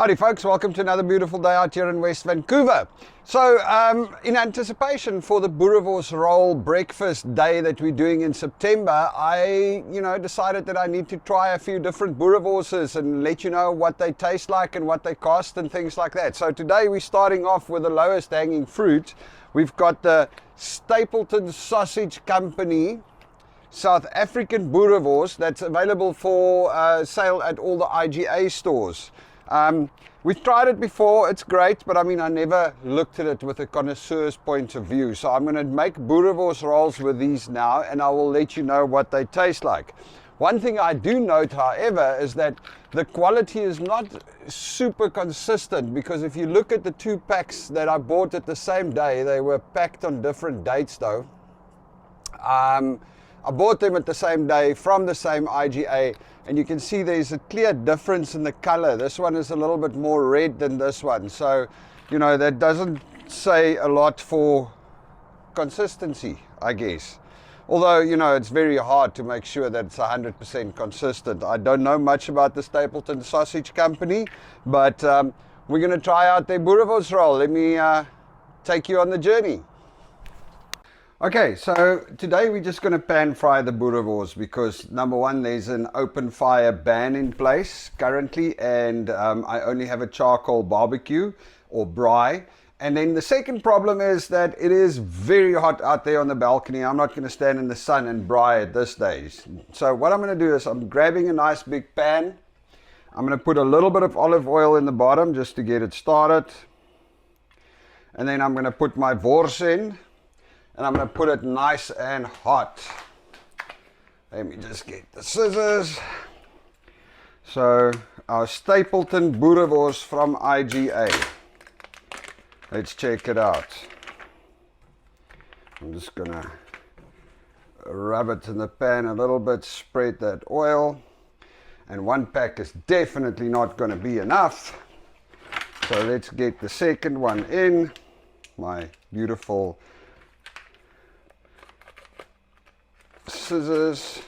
Howdy folks, welcome to another beautiful day out here in West Vancouver. So in anticipation for the Boerewors roll breakfast day that we're doing in September, I decided that I need to try a few different Boereworses and let you know what they taste like and what they cost and things like that. So today we're starting off with the lowest hanging fruit. We've got the Stapleton Sausage Company South African Boerewors that's available for sale at all the IGA stores. We've tried it before, it's great, but I mean, I never looked at it with a connoisseur's point of view. So I'm going to make Boerewors rolls with these now, and I will let you know what they taste like. One thing I do note, however, is that the quality is not super consistent, because if you look at the two packs that I bought at the same day, they were packed on different dates though. I bought them at the same day from the same IGA, and you can see there's a clear difference in the color. This one is a little bit more red than this one. So, that doesn't say a lot for consistency, I guess. Although, it's very hard to make sure that it's 100% consistent. I don't know much about the Stapleton Sausage Company, but we're going to try out their Boerewors roll. Let me take you on the journey. Okay, so today we're just going to pan fry the Boerewors because number one, there's an open fire ban in place currently, and I only have a charcoal barbecue or braai. And then the second problem is that it is very hot out there on the balcony. I'm not going to stand in the sun and braai at this stage. So what I'm going to do is I'm grabbing a nice big pan. I'm going to put a little bit of olive oil in the bottom just to get it started. And then I'm going to put my wors in. And I'm going to put it nice and hot. Let me just get the scissors. So our Stapleton Boerewors from IGA. Let's check it out. I'm just going to rub it in the pan a little bit, spread that oil. And one pack is definitely not going to be enough. So let's get the second one in. My beautiful scissors.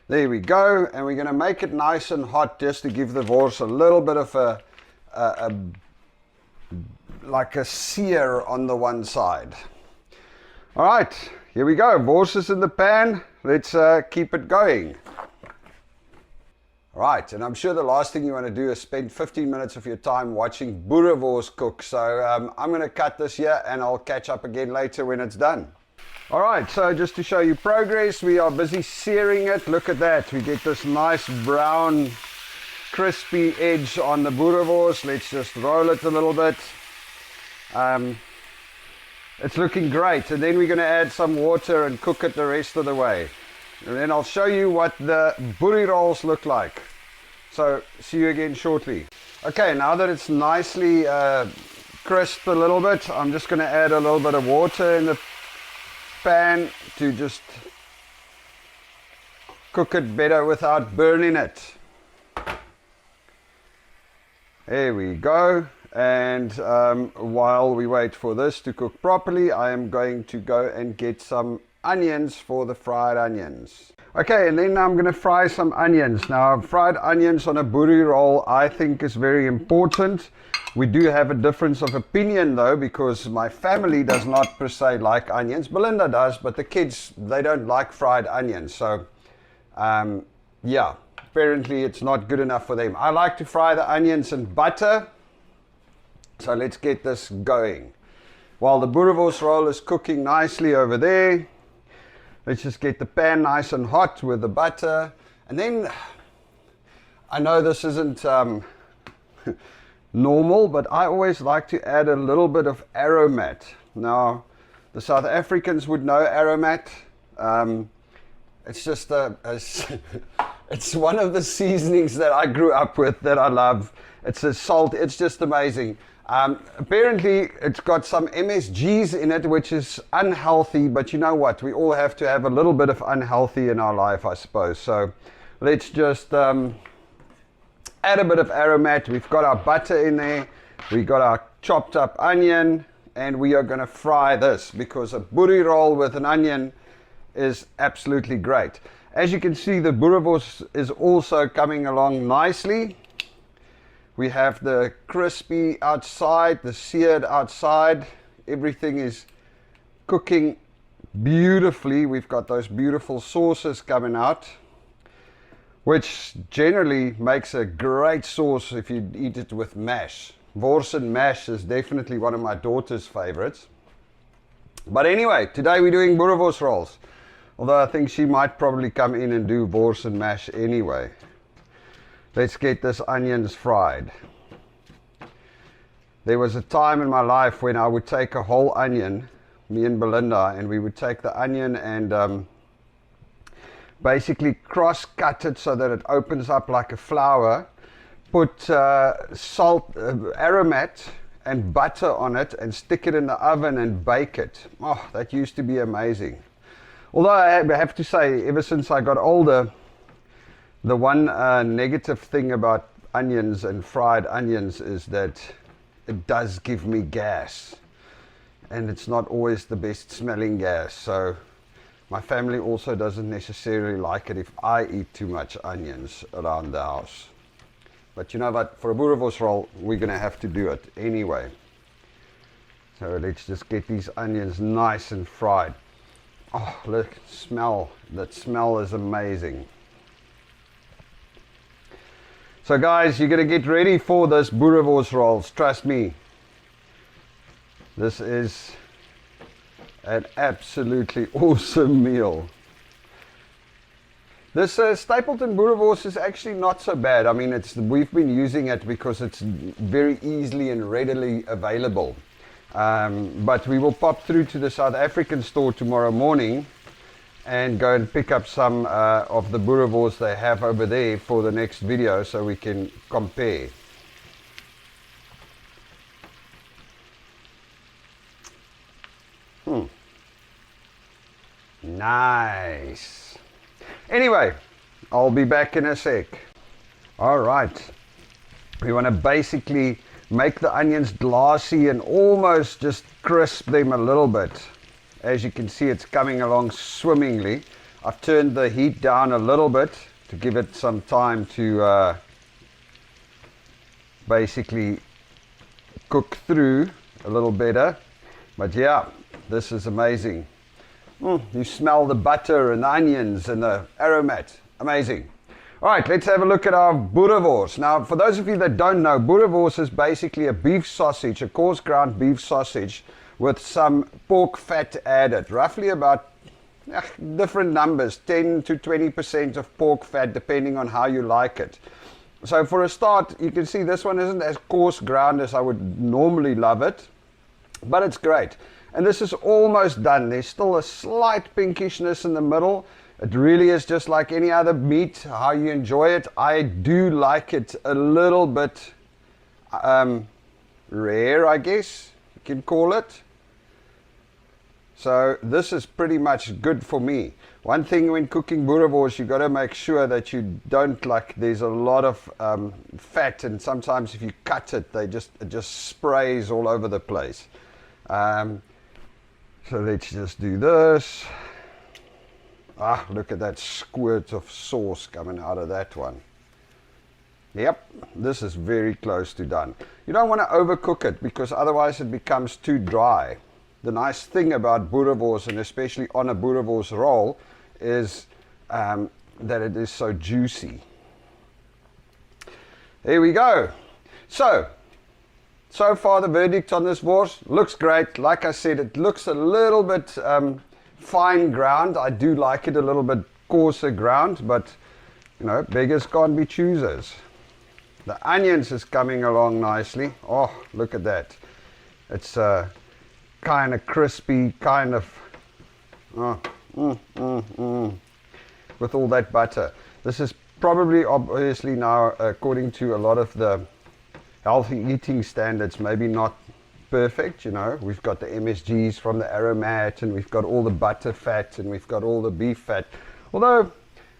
There we go, and we're going to make it nice and hot just to give the wors a little bit of like a sear on the one side. All right, here we go. Wors is in the pan. Let's keep it going. Right, and I'm sure the last thing you want to do is spend 15 minutes of your time watching Boerewors cook. So I'm going to cut this here and I'll catch up again later when it's done. All right, so just to show you progress, we are busy searing it. Look at that, we get this nice brown crispy edge on the Boerewors. Let's just roll it a little bit. It's looking great, and then we're going to add some water and cook it the rest of the way. And then I'll show you what the boerie rolls look like. So see you again shortly. Okay, now that it's nicely crisped a little bit, I'm just going to add a little bit of water in the pan to just cook it better without burning it. There we go. And while we wait for this to cook properly, I am going to go and get some onions for the fried onions. Okay, and then I'm going to fry some onions. Now, fried onions on a boerie roll I think is very important. We do have a difference of opinion though, because my family does not per se like onions. Belinda does, but the kids, they don't like fried onions. So yeah, apparently it's not good enough for them. I like to fry the onions in butter. So let's get this going. While the Boerewors roll is cooking nicely over there, let's just get the pan nice and hot with the butter. And then, I know this isn't normal, but I always like to add a little bit of aromat. Now, the South Africans would know aromat. It's just it's one of the seasonings that I grew up with that I love. It's a salt, it's just amazing. Apparently it's got some MSGs in it, which is unhealthy, but you know what, we all have to have a little bit of unhealthy in our life, I suppose. So let's just add a bit of aromat. We've got our butter in there, we got our chopped up onion, and we are going to fry this because a boerie roll with an onion is absolutely great. As you can see, the Boerewors is also coming along nicely. We have the crispy outside, the seared outside. Everything is cooking beautifully. We've got those beautiful sauces coming out, which generally makes a great sauce if you eat it with mash. Wors and mash is definitely one of my daughter's favorites. But anyway, today we're doing Boerewors rolls. Although I think she might probably come in and do wors and mash anyway. Let's get this onions fried. There was a time in my life when I would take a whole onion, me and Belinda, and we would take the onion and basically cross-cut it so that it opens up like a flower. Put salt, aromat and butter on it and stick it in the oven and bake it. Oh, that used to be amazing. Although I have to say, ever since I got older, the one negative thing about onions and fried onions is that it does give me gas. And it's not always the best smelling gas. So my family also doesn't necessarily like it if I eat too much onions around the house. But you know what, for a Boerewors roll, we're going to have to do it anyway. So let's just get these onions nice and fried. Oh, look, smell. That smell is amazing. So guys, you're going to get ready for this Boerewors rolls. Trust me. This is an absolutely awesome meal. This Stapleton Boerewors is actually not so bad. I mean, we've been using it because it's very easily and readily available. But we will pop through to the South African store tomorrow morning and go and pick up some of the Boerewors they have over there for the next video so we can compare. Nice. Anyway, I'll be back in a sec. All right. We want to basically make the onions glassy and almost just crisp them a little bit. As you can see, it's coming along swimmingly. I've turned the heat down a little bit to give it some time to basically cook through a little better. But yeah, this is amazing. You smell the butter and the onions and the aromat. Amazing. All right, let's have a look at our Boerewors. Now, for those of you that don't know, Boerewors is basically a beef sausage, a coarse ground beef sausage with some pork fat added. Roughly about different numbers, 10 to 20% of pork fat, depending on how you like it. So for a start, you can see this one isn't as coarse ground as I would normally love it, but it's great. And this is almost done. There's still a slight pinkishness in the middle. It really is just like any other meat, how you enjoy it. I do like it a little bit rare, I guess you can call it. So this is pretty much good for me. One thing when cooking Boerewors, you got to make sure that you don't, like, there's a lot of fat, and sometimes if you cut it, it just sprays all over the place. So let's just do this. Ah, look at that squirt of sauce coming out of that one. Yep, this is very close to done. You don't want to overcook it because otherwise it becomes too dry. The nice thing about Boerewors, and especially on a Boerewors roll, is that it is so juicy. There we go. So far the verdict on this wors looks great. Like I said, it looks a little bit fine ground. I do like it a little bit coarser ground, but you know, beggars can't be choosers. The onions is coming along nicely. Oh, look at that. It's kind of crispy, kind of with all that butter. This is probably, obviously now, according to a lot of the healthy eating standards, maybe not perfect. You know, we've got the MSGs from the aromat, and we've got all the butter fat, and we've got all the beef fat. Although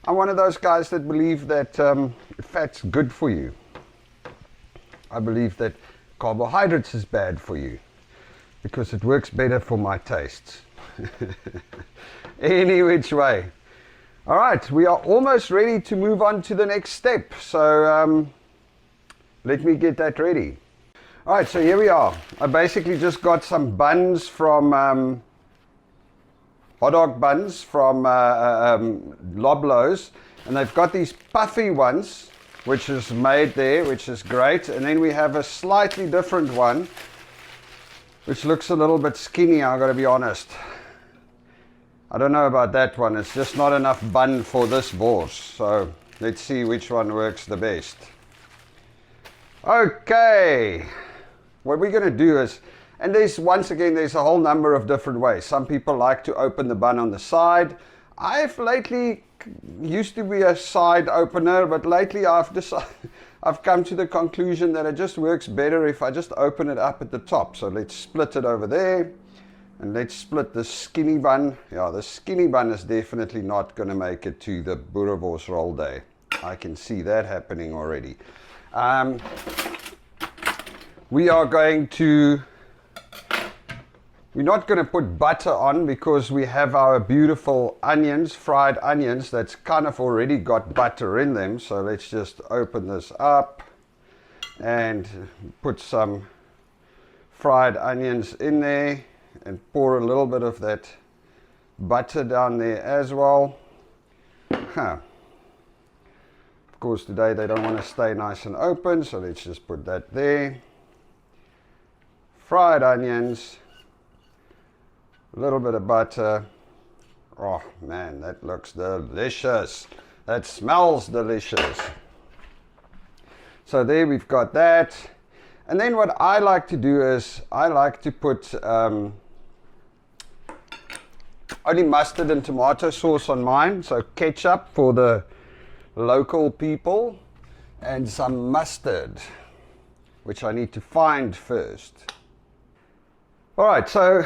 I'm one of those guys that believe that fat's good for you. I believe that carbohydrates is bad for you because it works better for my tastes. Any which way. All right, we are almost ready to move on to the next step. So let me get that ready. All right, so here we are. I basically just got some buns from hot dog buns from Loblaws, and they've got these puffy ones, which is made there, which is great. And then we have a slightly different one, which looks a little bit skinny, I've got to be honest. I don't know about that one. It's just not enough bun for this Boerewors. So let's see which one works the best. Okay, what we're going to do is, and once again, there's a whole number of different ways. Some people like to open the bun on the side. I've lately used to be a side opener, but lately I've come to the conclusion that it just works better if I just open it up at the top. So let's split it over there. And let's split the skinny bun. Yeah, the skinny bun is definitely not going to make it to the Boerewors roll day. I can see that happening already. We're not going to put butter on because we have our beautiful onions, fried onions, that's kind of already got butter in them. So let's just open this up and put some fried onions in there. And pour a little bit of that butter down there as well. Of course, today they don't want to stay nice and open, so let's just put that there. Fried onions, a little bit of butter. Oh man, that looks delicious. That smells delicious. So there we've got that. And then what I like to do is I like to put only mustard and tomato sauce on mine, so ketchup for the local people, and some mustard, which I need to find first. All right, so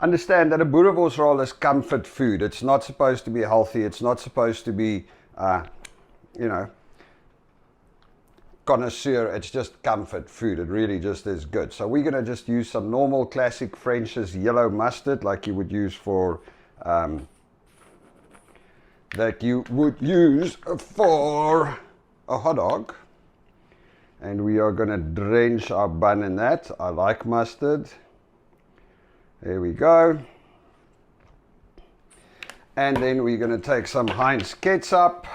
understand that a Boerewors roll is comfort food. It's not supposed to be healthy. It's not supposed to be, connoisseur. It's just comfort food. It really just is good. So we're going to just use some normal classic French's yellow mustard like you would use for a hot dog, and we are going to drench our bun in that. I like mustard. There we go. And then we're going to take some Heinz ketchup.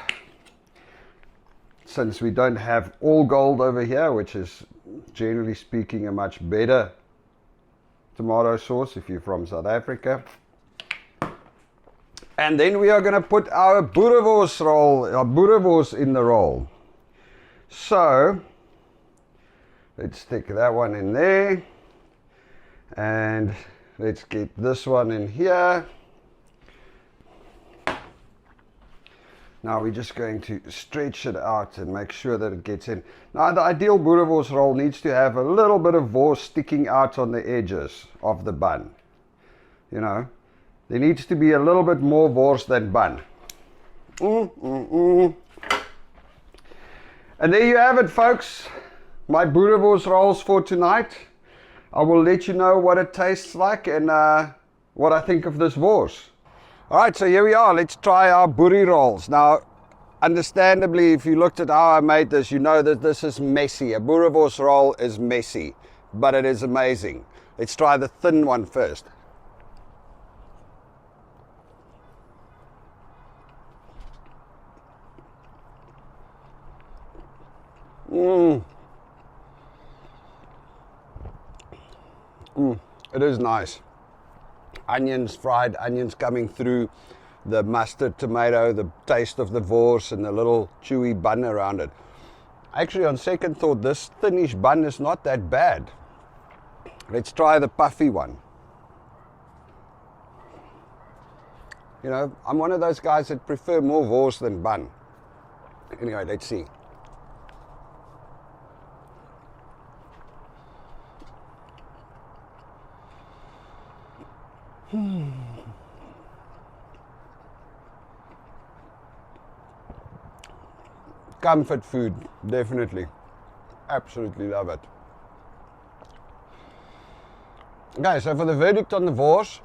Since we don't have all gold over here, which is generally speaking a much better tomato sauce if you're from South Africa. And then we are going to put our Boerewors in the roll. So let's stick that one in there, and let's get this one in here. Now we're just going to stretch it out and make sure that it gets in. Now the ideal Boerewors roll needs to have a little bit of wors sticking out on the edges of the bun. You know, there needs to be a little bit more wors than bun. And there you have it, folks. My Boerewors rolls for tonight. I will let you know what it tastes like and what I think of this wors. All right, so here we are. Let's try our boerie rolls. Now, understandably, if you looked at how I made this, you know that this is messy. A Boerewors roll is messy, but it is amazing. Let's try the thin one first. It is nice. Onions, fried onions coming through, the mustard, tomato, the taste of the wors, and the little chewy bun around it. Actually, on second thought, this thinnish bun is not that bad. Let's try the puffy one. You know, I'm one of those guys that prefer more wors than bun. Anyway, let's see. Comfort food, definitely. Absolutely love it. Okay, so for the verdict on the wors,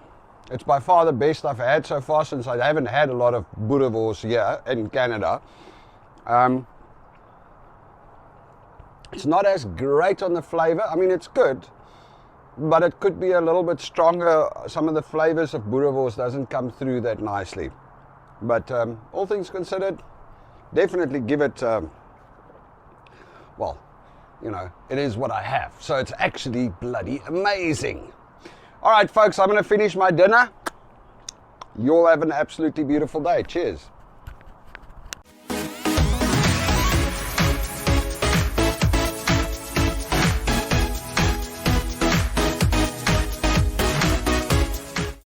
It's by far the best I've had so far, since I haven't had a lot of Boerewors here in Canada. It's not as great on the flavor. I mean, it's good, but it could be a little bit stronger. Some of the flavors of Boerewors doesn't come through that nicely. But all things considered, definitely give it, well, you know, it is what I have. So it's actually bloody amazing. All right, folks, I'm going to finish my dinner. You'll have an absolutely beautiful day. Cheers.